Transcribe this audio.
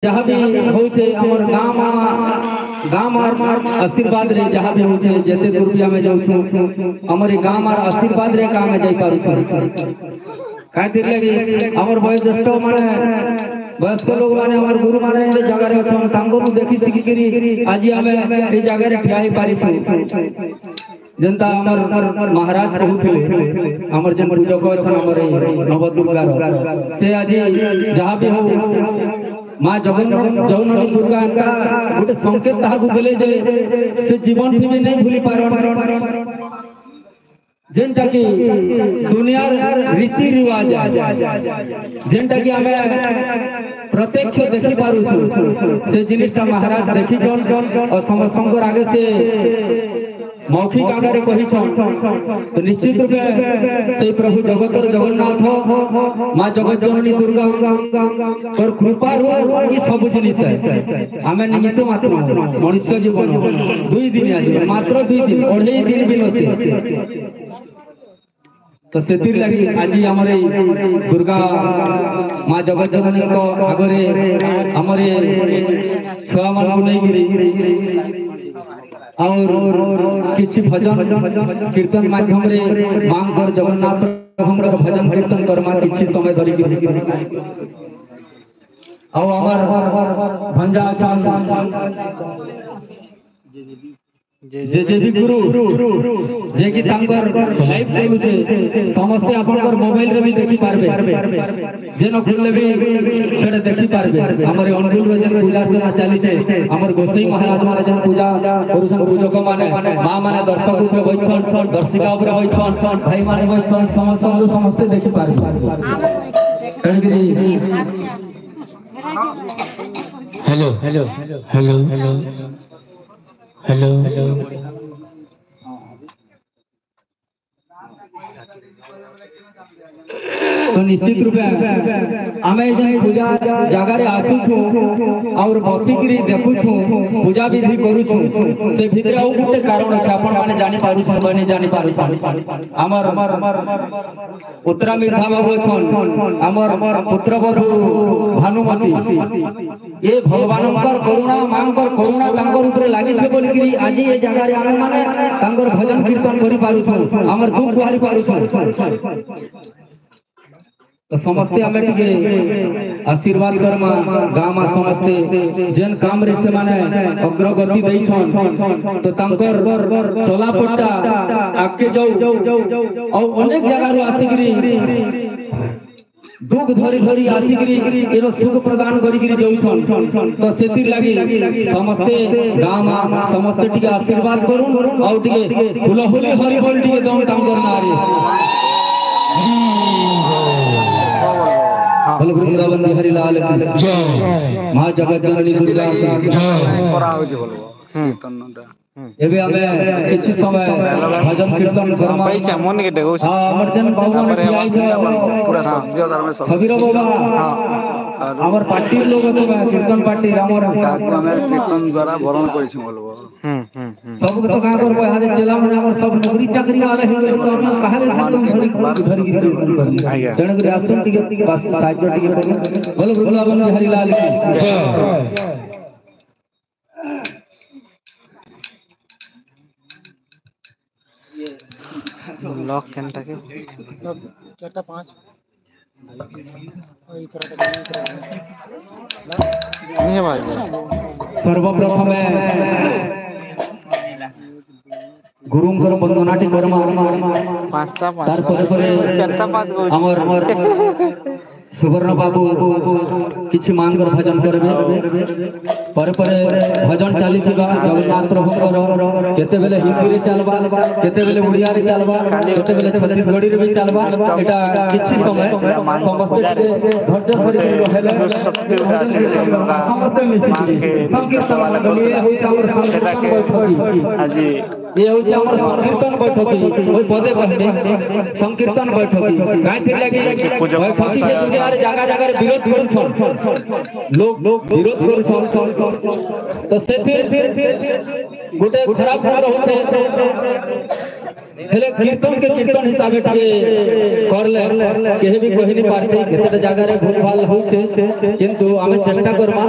जहाँ भी होचे हमर गाम और आशीर्वाद रे जहाँ भी होचे जेते दूर भी हमें जाऊँ हमर गाम और आशीर्वाद रे काम जाई पारू काहे तिर लगी हमर वयोज्येष्ठ माने वयस्क लोग माने हमर गुरु माने ए जगह रे अछन तांगो देखि सिखि करी आज हमें ए जगह रे ठिया ही पारी जनता हमर महाराज कहूथिले हमर जन पूजक अछन हमर नवदुर्गा से आज जहाँ भी हो माँ जगन्नाथ दुर्गा गोटे संकेत ताहाकु देले जे से जीवन से भी नहीं भूली पारन जेनटा की दुनियार रीति रिवाज जेनटा की हमें प्रत्यक्ष देखि पारु से जिनिसटा महाराज देखि और समस्त आगे से मौखिक आगे कही तो निश्चित रूप से प्रभु जगतर जगन्नाथ माँ जगत जननी दुर्गा और कृपा सब जिन आम निमित्त मात्र मनुष्य जीवन 2 दिन आज मात्र 2 दिन 2.5 दिन भी नसे तो से लगी आज आम दुर्गा माँ जगत जननी आगे आम छुआ मान नहीं और किछि भजन कीर्तन माध्यम रे मांगर जगन्नाथ प्रभुर भजन कीर्तन करमा किछि समय धरि आ हमर भंजा जे भी गुरु जे कि तांकर लाइव चलु छे समस्त आपनकर मोबाइल रे भी देखि पारबे जेनो खुलले भी सेडे देखि पारबे हमर अनुकूल जन पूजा अर्चना चली छे हमर गोसाई महाराज माने जन पूजा करूछन पूजक माने मां माने दर्शक ऊपर बैठन दर्शिका ऊपर बैठन भाई माने बैठन समस्त देखि पारबे hello hello hello hello hello तो निश्चित रूपे आमे पूजा जगार आसुछु और बसिकी देखु पूजा विधि करूछु से भितर आउ गोटे कारण अछि आपण माने जानि पारु बनी जानि पारु हमर उत्तरा मिर्धा बाबू छन हमर पुत्रवधू भानुमती ये भगवानकर करुणा मांकर करुणा तांकर ऊपर लागि छे बोली कि आज ये जगह रे आमे माने तांकर भजन कीर्तन करि पारु छु हमर दुख बाहरी पारु छु तो समस्ते हमें टिके आशीर्वाद करमा गामा समस्ते जेन काम रे से माने अग्रगति देई छन तो तांकर चला पट्टा आके जाऊ और अनेक जगह रो आसीगिरी दुख धरी आसीगिरी एरो सुख प्रदान करिगिरी जाऊ छन तो सेतिर लागि समस्ते गामा समस्ते टिके आशीर्वाद करू और टिके फुलहुली हरि बोल टिके दम तांकर नारे बोल वृंदावन बिहारी लाल की जय मां जगत जननी दुर्गा की जय करा हो जे बोलबो कीर्तनटा एबे हमें किछि समय भजन कीर्तन करमा पैसा मन के देखो हां हमर जन बाबू ने पूरा सब्जीदार में सबीर बाबा हमर पार्टी लोग तो कीर्तन पार्टी हमर काकू हमें कीर्तन द्वारा वरण करै छी बोलबो सब तो का कर हाले चला माने हमर सब नौकरी चाकरी वाला है तो कहाले धरी कीर्तन करनी जण के आसन टिके बस साइड टिके बोल वृंदावन बिहारी लाल की जय लॉक घंटा के 4-5 नहीं भाई सर्वप्रथम गुरुंकर वंदनाटी करमा 5टा तार परे 4-5 हमर सुवर्ण बाबू किछि मांगर भजन करबे परे भजन चाली थिबा जगन्नाथ प्रभुकर केते बेले हिंदी रे चलबा केते बेले उड़िया रे चलबा केते बेले छत्तीसगढ़ी रे भी चलबा एटा किछि समय समस्त धैर्य धरि रहले समस्त मिछि संकीर्तन वाला गलिए होई हमर सेटा के आज ये होची हमर संकीर्तन बैठकी ओई पदे पदे संकीर्तन बैठकी गायत्री लागि बैठकी के यार जगह विरोध करू लोग विरोध करू तो से फिर गोटे खराब हो होते हेले कीर्तन के कीर्तन हिसाबे करले केहे भी कहि नहीं पारते केते जगह रे भूल भाल होते किंतु आमे चेष्टा करबा